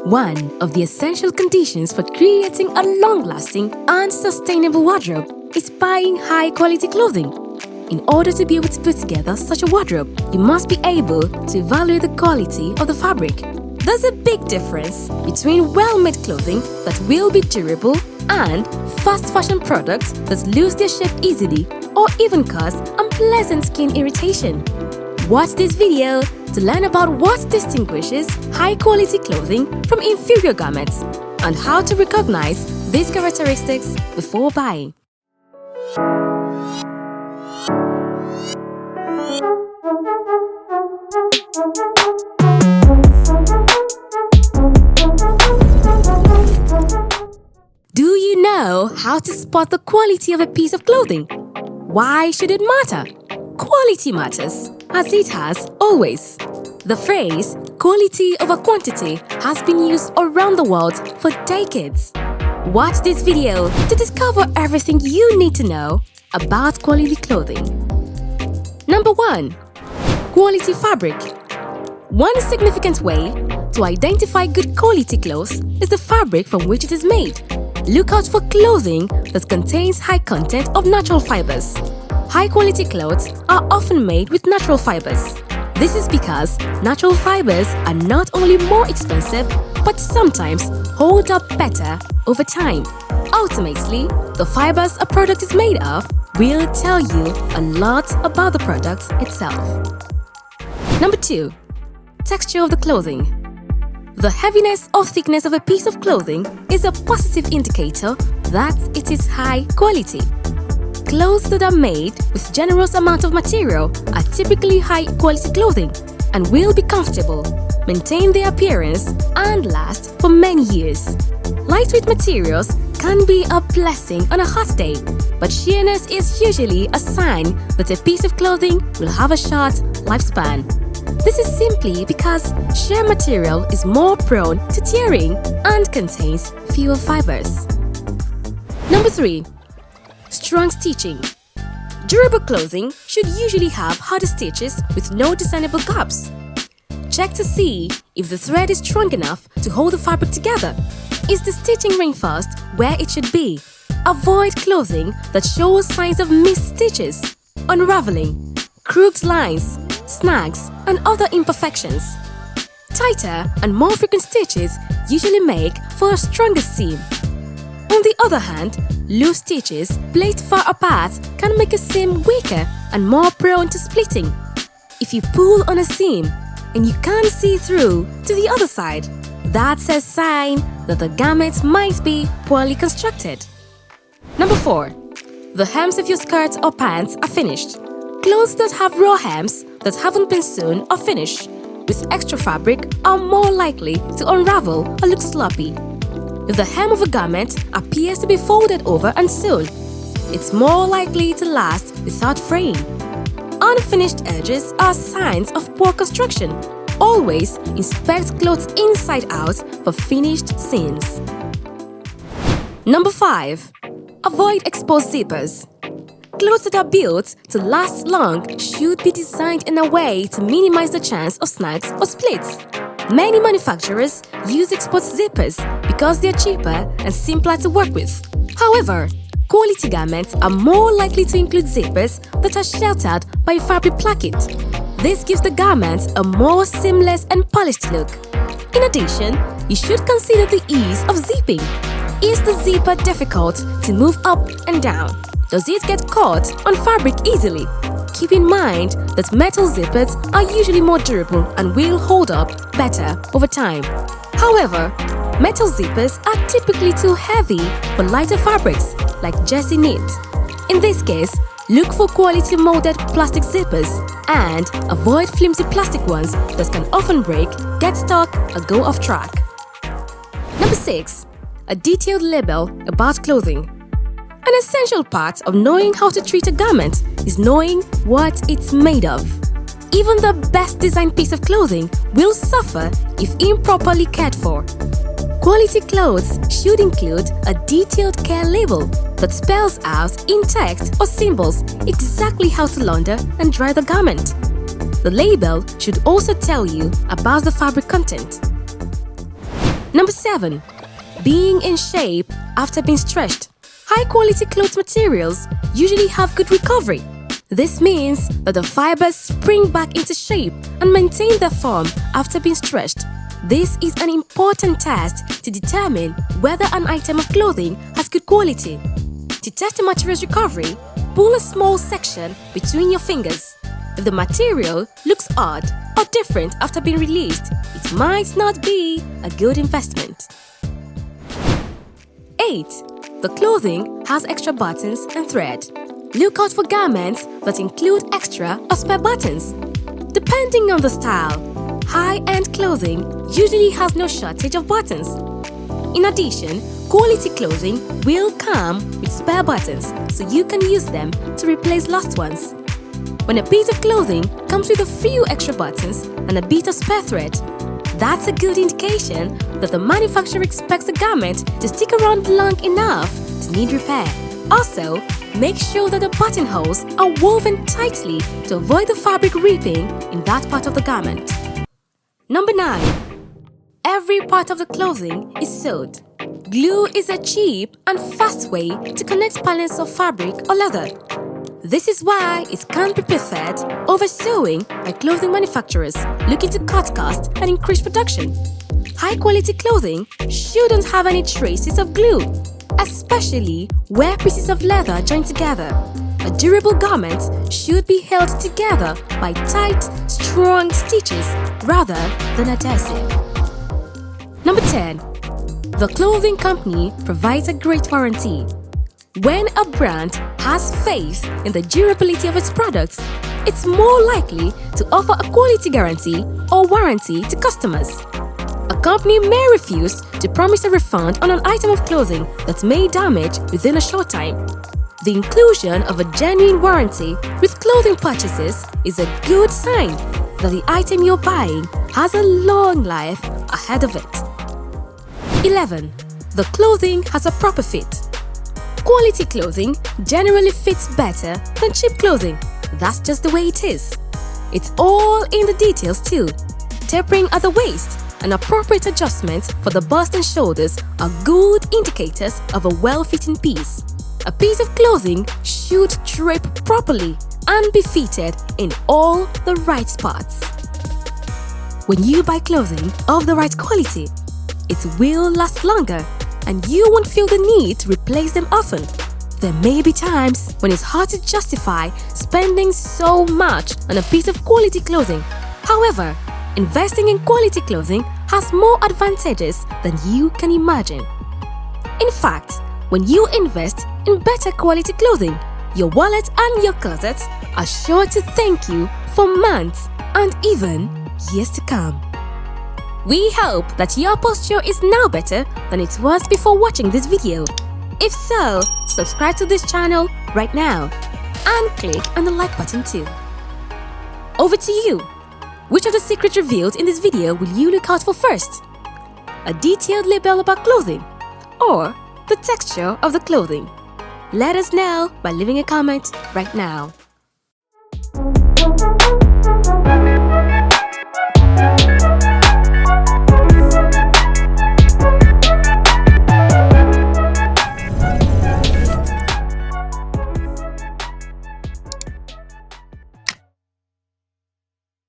One of the essential conditions for creating a long-lasting and sustainable wardrobe is buying high-quality clothing. In order to be able to put together such a wardrobe, you must be able to evaluate the quality of the fabric. There's a big difference between well-made clothing that will be durable and fast fashion products that lose their shape easily or even cause unpleasant skin irritation. Watch this video to learn about what distinguishes high-quality clothing from inferior garments and how to recognize these characteristics before buying. Do you know how to spot the quality of a piece of clothing? Why should it matter? Quality matters, as it has always. The phrase quality over quantity has been used around the world for decades. Watch this video to discover everything you need to know about quality clothing. Number 1. Quality fabric. One significant way to identify good quality clothes is the fabric from which it is made. Look out for clothing that contains high content of natural fibers. High-quality clothes are often made with natural fibers. This is because natural fibers are not only more expensive, but sometimes hold up better over time. Ultimately, the fibers a product is made of will tell you a lot about the product itself. Number 2. Texture of the clothing. The heaviness or thickness of a piece of clothing is a positive indicator that it is high quality. Clothes that are made with generous amount of material are typically high-quality clothing and will be comfortable, maintain their appearance, and last for many years. Lightweight materials can be a blessing on a hot day, but sheerness is usually a sign that a piece of clothing will have a short lifespan. This is simply because sheer material is more prone to tearing and contains fewer fibers. Number 3. Strong stitching. Durable clothing should usually have harder stitches with no discernible gaps. Check to see if the thread is strong enough to hold the fabric together. Is the stitching reinforced where it should be? Avoid clothing that shows signs of missed stitches, unraveling, crooked lines, snags, and other imperfections. Tighter and more frequent stitches usually make for a stronger seam. On the other hand, loose stitches placed far apart can make a seam weaker and more prone to splitting. If you pull on a seam and you can't see through to the other side, that's a sign that the garment might be poorly constructed. Number 4. The hems of your skirt or pants are finished. Clothes that have raw hems that haven't been sewn or finished with extra fabric are more likely to unravel or look sloppy. If the hem of a garment appears to be folded over and sewn, it's more likely to last without fraying. Unfinished edges are signs of poor construction. Always inspect clothes inside out for finished seams. Number 5. Avoid exposed zippers. Clothes that are built to last long should be designed in a way to minimize the chance of snags or splits. Many manufacturers use exposed zippers because they're cheaper and simpler to work with. However, quality garments are more likely to include zippers that are sheltered by a fabric placket. This gives the garment a more seamless and polished look. In addition, you should consider the ease of zipping. Is the zipper difficult to move up and down? Does it get caught on fabric easily? Keep in mind that metal zippers are usually more durable and will hold up better over time. However, metal zippers are typically too heavy for lighter fabrics like jersey knit. In this case, look for quality molded plastic zippers and avoid flimsy plastic ones that can often break, get stuck, or go off track. Number 6. A detailed label about clothing. An essential part of knowing how to treat a garment is knowing what it's made of. Even the best designed piece of clothing will suffer if improperly cared for. Quality clothes should include a detailed care label that spells out in text or symbols exactly how to launder and dry the garment. The label should also tell you about the fabric content. Number 7. Being in shape after being stretched. High-quality cloth materials usually have good recovery. This means that the fibers spring back into shape and maintain their form after being stretched. This is an important test to determine whether an item of clothing has good quality. To test the material's recovery, pull a small section between your fingers. If the material looks odd or different after being released, it might not be a good investment. 8. The clothing has extra buttons and thread. Look out for garments that include extra or spare buttons. Depending on the style, high-end clothing usually has no shortage of buttons. In addition, quality clothing will come with spare buttons, so you can use them to replace lost ones. When a piece of clothing comes with a few extra buttons and a bit of spare thread, that's a good indication that the manufacturer expects the garment to stick around long enough to need repair. Also, make sure that the buttonholes are woven tightly to avoid the fabric ripping in that part of the garment. Number 9. Every part of the clothing is sewed. Glue is a cheap and fast way to connect pallets of fabric or leather. This is why it can be preferred over sewing by clothing manufacturers looking to cut costs and increase production. High-quality clothing shouldn't have any traces of glue, especially where pieces of leather join together. A durable garment should be held together by tight, strong stitches rather than adhesive. Number 10. The clothing company provides a great warranty. When a brand has faith in the durability of its products, it's more likely to offer a quality guarantee or warranty to customers. A company may refuse to promise a refund on an item of clothing that may damage within a short time. The inclusion of a genuine warranty with clothing purchases is a good sign that the item you're buying has a long life ahead of it. 11. The clothing has a proper fit. Quality clothing generally fits better than cheap clothing. That's just the way it is. It's all in the details too. Tapering at the waist and appropriate adjustments for the bust and shoulders are good indicators of a well-fitting piece. A piece of clothing should drape properly and be fitted in all the right spots. When you buy clothing of the right quality, it will last longer and you won't feel the need to replace them often. There may be times when it's hard to justify spending so much on a piece of quality clothing. However, investing in quality clothing has more advantages than you can imagine. In fact, when you invest in better quality clothing, your wallet and your closet are sure to thank you for months and even years to come. We hope that your posture is now better than it was before watching this video. If so, subscribe to this channel right now and click on the like button too. Over to you. Which of the secrets revealed in this video will you look out for first? A detailed label about clothing or the texture of the clothing? Let us know by leaving a comment right now.